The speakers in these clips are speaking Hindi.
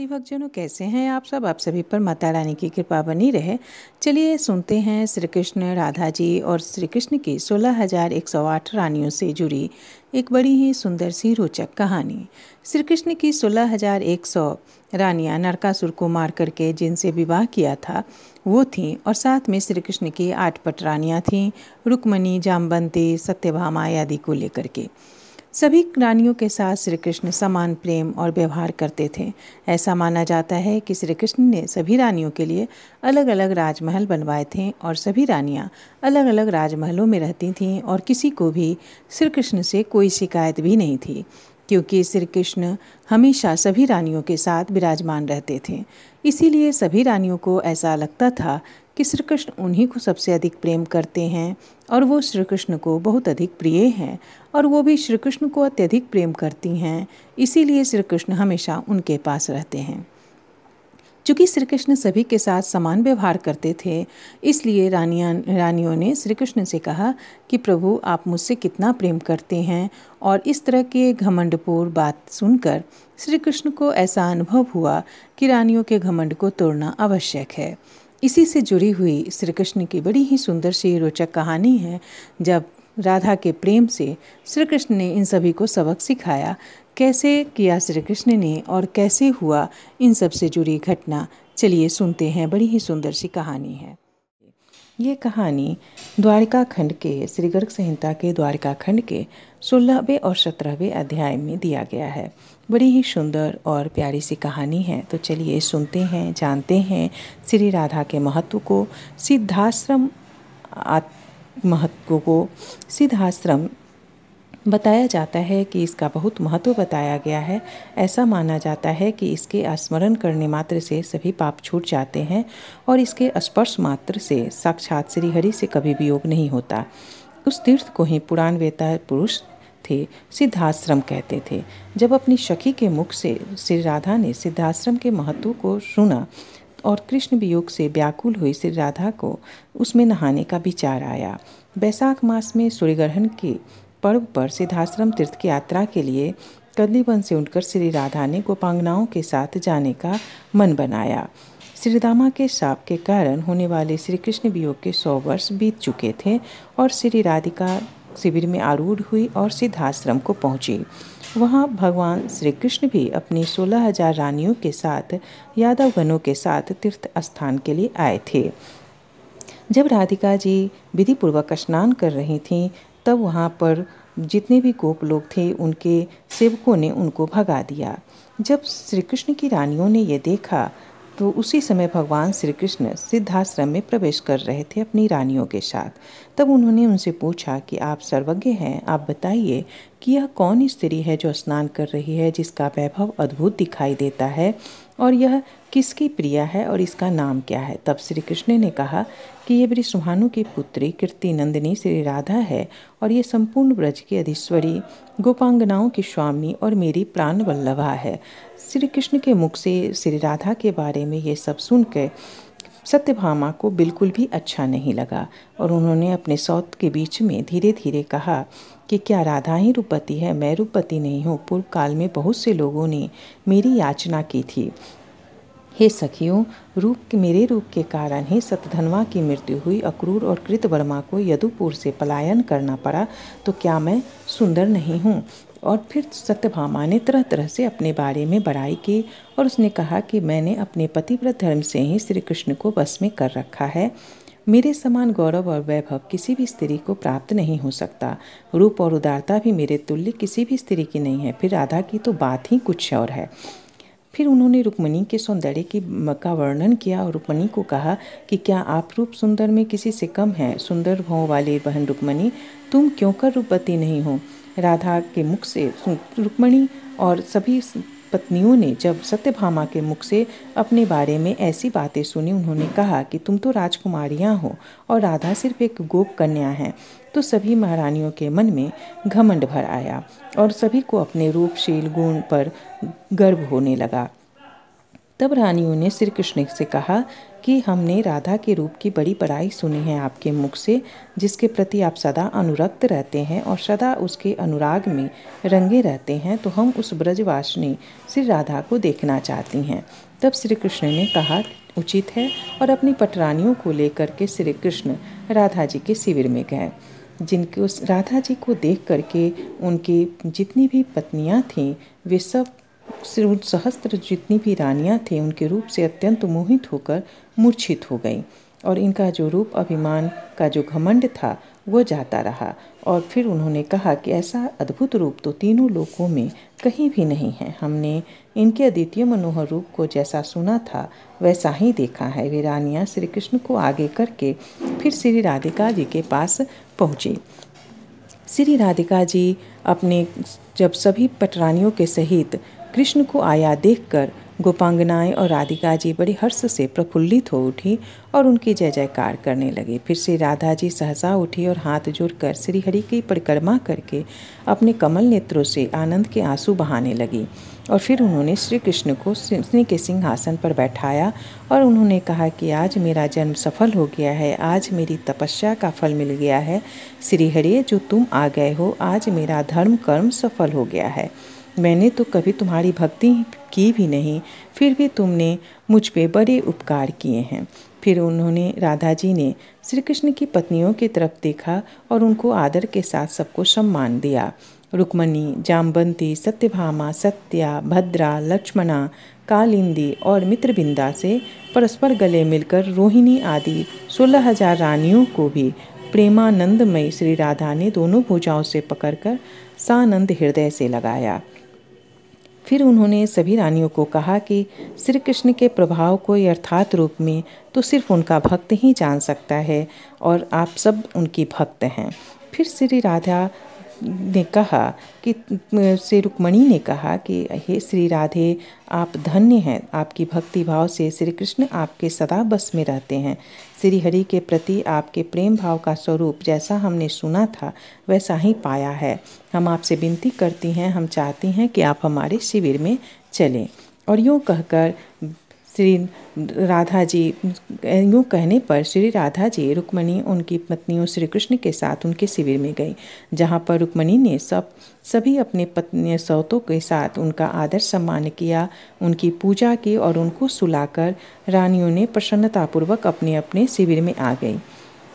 आदि भक्तजनों, कैसे हैं आप सभी पर माता रानी की कृपा बनी रहे। चलिए सुनते हैं श्री कृष्ण, राधा जी और श्री कृष्ण की 16,108 रानियों से जुड़ी एक बड़ी ही सुंदर सी रोचक कहानी। श्री कृष्ण की 16,100 रानियां नरकासुर को मार करके जिनसे विवाह किया था वो थीं, और साथ में श्री कृष्ण की 8 पट रानियां थीं, रुक्मणी, जाम्बंती, सत्यभामा आदि को लेकर के। सभी रानियों के साथ श्री कृष्ण समान प्रेम और व्यवहार करते थे। ऐसा माना जाता है कि श्री कृष्ण ने सभी रानियों के लिए अलग अलग राजमहल बनवाए थे और सभी रानियां अलग अलग राजमहलों में रहती थीं और किसी को भी श्री कृष्ण से कोई शिकायत भी नहीं थी, क्योंकि श्री कृष्ण हमेशा सभी रानियों के साथ विराजमान रहते थे। इसीलिए सभी रानियों को ऐसा लगता था कि श्री कृष्ण उन्हीं को सबसे अधिक प्रेम करते हैं और वो श्री कृष्ण को बहुत अधिक प्रिय हैं और वो भी श्री कृष्ण को अत्यधिक प्रेम करती हैं। इसीलिए श्री कृष्ण हमेशा उनके पास रहते हैं। चूँकि श्री कृष्ण सभी के साथ समान व्यवहार करते थे, इसलिए रानियों ने श्री कृष्ण से कहा कि प्रभु, आप मुझसे कितना प्रेम करते हैं। और इस तरह के घमंडपूर्ण बात सुनकर श्री कृष्ण को ऐसा अनुभव हुआ कि रानियों के घमंड को तोड़ना आवश्यक है। इसी से जुड़ी हुई श्री कृष्ण की बड़ी ही सुंदर सी रोचक कहानी है, जब राधा के प्रेम से श्री कृष्ण ने इन सभी को सबक सिखाया। कैसे किया श्री कृष्ण ने और कैसे हुआ, इन सब से जुड़ी घटना चलिए सुनते हैं। बड़ी ही सुंदर सी कहानी है। ये कहानी द्वारिका खंड के श्री गर्ग संहिता के द्वारिका खंड के 16वें और 17वें अध्याय में दिया गया है। बड़ी ही सुंदर और प्यारी सी कहानी है। तो चलिए सुनते हैं, जानते हैं श्री राधा के महत्व को, सिद्धाश्रम बताया जाता है कि इसका बहुत महत्व बताया गया है। ऐसा माना जाता है कि इसके स्मरण करने मात्र से सभी पाप छूट जाते हैं और इसके स्पर्श मात्र से साक्षात श्री हरि से कभी वियोग नहीं होता। उस तीर्थ को ही पुराण वेता पुरुष थे सिद्धाश्रम कहते थे। जब अपनी सखी के मुख से श्री राधा ने सिद्धाश्रम के महत्व को सुना और कृष्ण वियोग से व्याकुल हुई श्री राधा को उसमें नहाने का विचार आया। बैसाख मास में सूर्यग्रहण के पर्व पर सिद्धाश्रम तीर्थ की यात्रा के लिए कदलीवन से उठकर श्री राधा ने गोपांगनाओं के साथ जाने का मन बनाया। श्री दामा के शाप के कारण होने वाले श्री कृष्ण वियोग के 100 वर्ष बीत चुके थे और श्री राधिका शिविर में आरूढ़ हुई और सिद्धाश्रम को पहुंची। वहां भगवान श्री कृष्ण भी अपनी 16,000 रानियों के साथ यादव गणों के साथ तीर्थ स्थान के लिए आए थे। जब राधिका जी विधि पूर्वक स्नान कर रही थीं, तब वहाँ पर जितने भी गोप लोग थे उनके सेवकों ने उनको भगा दिया। जब श्री कृष्ण की रानियों ने ये देखा तो उसी समय भगवान श्री कृष्ण सिद्धाश्रम में प्रवेश कर रहे थे अपनी रानियों के साथ। तब उन्होंने उनसे पूछा कि आप सर्वज्ञ हैं, आप बताइए कि यह कौन स्त्री है जो स्नान कर रही है, जिसका वैभव अद्भुत दिखाई देता है, और यह किसकी प्रिया है और इसका नाम क्या है। तब श्री कृष्ण ने कहा कि ये वृषभानु की पुत्री कीर्ति नंदिनी श्री राधा है और ये संपूर्ण ब्रज की अधीश्वरी, गोपांगनाओं की स्वामी और मेरी प्राण वल्लभा है। श्री कृष्ण के मुख से श्री राधा के बारे में ये सब सुनकर सत्यभामा को बिल्कुल भी अच्छा नहीं लगा और उन्होंने अपने सौत के बीच में धीरे धीरे कहा कि क्या राधा ही रूपवती है? मैं रूपवती नहीं हूँ। पूर्व काल में बहुत से लोगों ने मेरी याचना की थी। हे सखियों, मेरे रूप के कारण ही सतधनवा की मृत्यु हुई, अक्रूर और कृतवर्मा को यदुपुर से पलायन करना पड़ा, तो क्या मैं सुंदर नहीं हूँ? और फिर सत्यभामा ने तरह तरह से अपने बारे में बड़ाई की और उसने कहा कि मैंने अपने पतिव्रत धर्म से ही श्री कृष्ण को बस में कर रखा है। मेरे समान गौरव और वैभव किसी भी स्त्री को प्राप्त नहीं हो सकता। रूप और उदारता भी मेरे तुल्य किसी भी स्त्री की नहीं है। फिर राधा की तो बात ही कुछ और है। फिर उन्होंने रुक्मणी के सौंदर्य का वर्णन किया और रुक्मणी को कहा कि क्या आप रूप सुंदर में किसी से कम हैं? सुंदर भाव वाली बहन रुक्मणी, तुम क्यों कर रूपवती नहीं हो? राधा के मुख से रुक्मणी और सभी पत्नियों ने जब सत्यभामा के मुख से अपने बारे में ऐसी बातें सुनी, उन्होंने कहा कि तुम तो राजकुमारियां हो और राधा सिर्फ एक गोप कन्या है। तो सभी महारानियों के मन में घमंड भर आया और सभी को अपने रूपशील गुण पर गर्व होने लगा। तब रानियों ने श्री कृष्ण से कहा कि हमने राधा के रूप की बड़ी बड़ाई सुनी है आपके मुख से, जिसके प्रति आप सदा अनुरक्त रहते हैं और सदा उसके अनुराग में रंगे रहते हैं, तो हम उस ब्रजवासिनी श्री राधा को देखना चाहती हैं। तब श्री कृष्ण ने कहा उचित है, और अपनी पटरानियों को लेकर के श्री कृष्ण राधा जी के शिविर में गए। जिनके उस राधा जी को देख करके उनकी जितनी भी पत्नियां थीं, वे सब सहस्त्र जितनी भी रानियां थीं, उनके रूप से अत्यंत मोहित होकर मूर्छित हो गई, और इनका जो रूप अभिमान का जो घमंड था वो जाता रहा। और फिर उन्होंने कहा कि ऐसा अद्भुत रूप तो तीनों लोकों में कहीं भी नहीं है। हमने इनके अद्वितीय मनोहर रूप को जैसा सुना था वैसा ही देखा है। वे रानियाँ श्री कृष्ण को आगे करके फिर श्री राधिका जी के पास पहुँची। श्री राधिका जी अपने जब सभी पटरानियों के सहित कृष्ण को आया देखकर गोपांगनाएं और राधिका जी बड़ी हर्ष से प्रफुल्लित हो उठी और उनकी जय जयकार करने लगे। फिर श्री राधा जी सहसा उठी और हाथ जोड़कर श्री हरि की परिक्रमा करके अपने कमल नेत्रों से आनंद के आंसू बहाने लगी। और फिर उन्होंने श्री कृष्ण को सिंह के सिंहासन पर बैठाया और उन्होंने कहा कि आज मेरा जन्म सफल हो गया है, आज मेरी तपस्या का फल मिल गया है। श्री हरि, जो तुम आ गए हो, आज मेरा धर्म कर्म सफल हो गया है। मैंने तो कभी तुम्हारी भक्ति की भी नहीं, फिर भी तुमने मुझ पे बड़े उपकार किए हैं। फिर उन्होंने राधा जी ने श्री कृष्ण की पत्नियों की तरफ देखा और उनको आदर के साथ सबको सम्मान दिया। रुक्मणी, जाम्बंती, सत्यभामा, सत्या, भद्रा, लक्ष्मणा, कालिंदी और मित्रबिंदा से परस्पर गले मिलकर रोहिणी आदि 16,000 रानियों को भी प्रेमानंदमयी श्री राधा ने दोनों भुजाओं से पकड़कर सानंद हृदय से लगाया। फिर उन्होंने सभी रानियों को कहा कि श्री कृष्ण के प्रभाव को यथार्थ रूप में तो सिर्फ उनका भक्त ही जान सकता है और आप सब उनकी भक्त हैं। फिर श्री राधा ने कहा कि श्री रुक्मणी ने कहा कि हे श्री राधे, आप धन्य हैं, आपकी भक्ति भाव से श्री कृष्ण आपके सदा बस में रहते हैं। श्री हरि के प्रति आपके प्रेम भाव का स्वरूप जैसा हमने सुना था वैसा ही पाया है। हम आपसे विनती करती हैं, हम चाहती हैं कि आप हमारे शिविर में चलें। और यूँ कहकर श्री राधा जी यूँ कहने पर श्री राधा जी रुक्मणी उनकी पत्नियों श्री कृष्ण के साथ उनके शिविर में गई, जहाँ पर रुक्मणी ने सभी अपने पत्नी सौतों के साथ उनका आदर सम्मान किया, उनकी पूजा की और उनको सुलाकर रानियों ने प्रसन्नतापूर्वक अपने अपने शिविर में आ गई।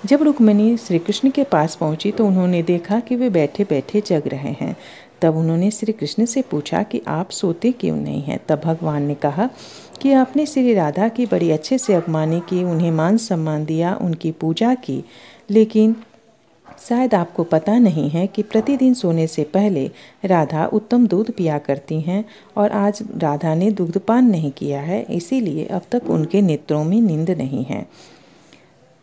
जब रुक्मणी श्री कृष्ण के पास पहुंची तो उन्होंने देखा कि वे बैठे बैठे जग रहे हैं। तब उन्होंने श्री कृष्ण से पूछा कि आप सोते क्यों नहीं हैं। तब भगवान ने कहा कि आपने श्री राधा की बड़ी अच्छे से अगवानी की, उन्हें मान सम्मान दिया, उनकी पूजा की, लेकिन शायद आपको पता नहीं है कि प्रतिदिन सोने से पहले राधा उत्तम दूध पिया करती हैं और आज राधा ने दुग्धपान नहीं किया है, इसीलिए अब तक उनके नेत्रों में नींद नहीं है।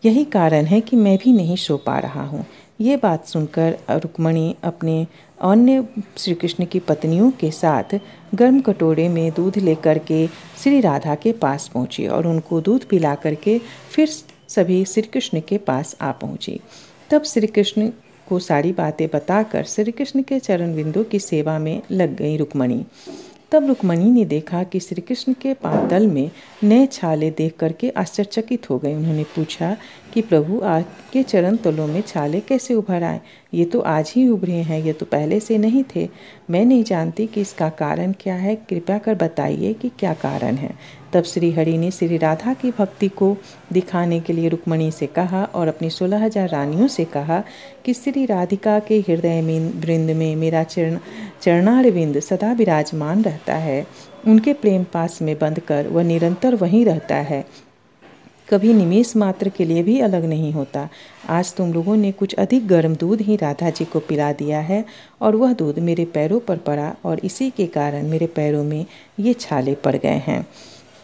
यही कारण है कि मैं भी नहीं सो पा रहा हूँ। ये बात सुनकर रुक्मणी अपने अन्य श्री कृष्ण की पत्नियों के साथ गर्म कटोरे में दूध लेकर के श्री राधा के पास पहुँची और उनको दूध पिला करके फिर सभी श्री कृष्ण के पास आ पहुँची। तब श्री कृष्ण को सारी बातें बताकर श्री कृष्ण के चरण बिंदु की सेवा में लग गई रुक्मणी। तब रुक्मणी ने देखा कि श्री कृष्ण के पादल में नए छाले देख करके आश्चर्यचकित हो गए। उन्होंने पूछा कि प्रभु, आपके चरण तलों में छाले कैसे उभर आए? ये तो आज ही उभरे हैं, ये तो पहले से नहीं थे। मैं नहीं जानती कि इसका कारण क्या है, कृपया कर बताइए कि क्या कारण है। तब श्री हरि ने श्री राधा की भक्ति को दिखाने के लिए रुक्मणी से कहा और अपनी 16,000 रानियों से कहा कि श्री राधिका के हृदय में वृंद में मेरा चरणारविंद सदा विराजमान रहता है। उनके प्रेम पास में बंधकर वह निरंतर वहीं रहता है, कभी निमेष मात्र के लिए भी अलग नहीं होता। आज तुम लोगों ने कुछ अधिक गर्म दूध ही राधा जी को पिला दिया है और वह दूध मेरे पैरों पर पड़ा और इसी के कारण मेरे पैरों में ये छाले पड़ गए हैं।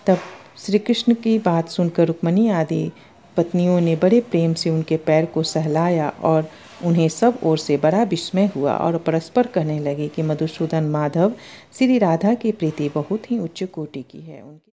तब श्री कृष्ण की बात सुनकर रुक्मणी आदि पत्नियों ने बड़े प्रेम से उनके पैर को सहलाया और उन्हें सब ओर से बड़ा विस्मय हुआ और परस्पर कहने लगे कि मधुसूदन माधव, श्री राधा की प्रीति बहुत ही उच्च कोटि की है।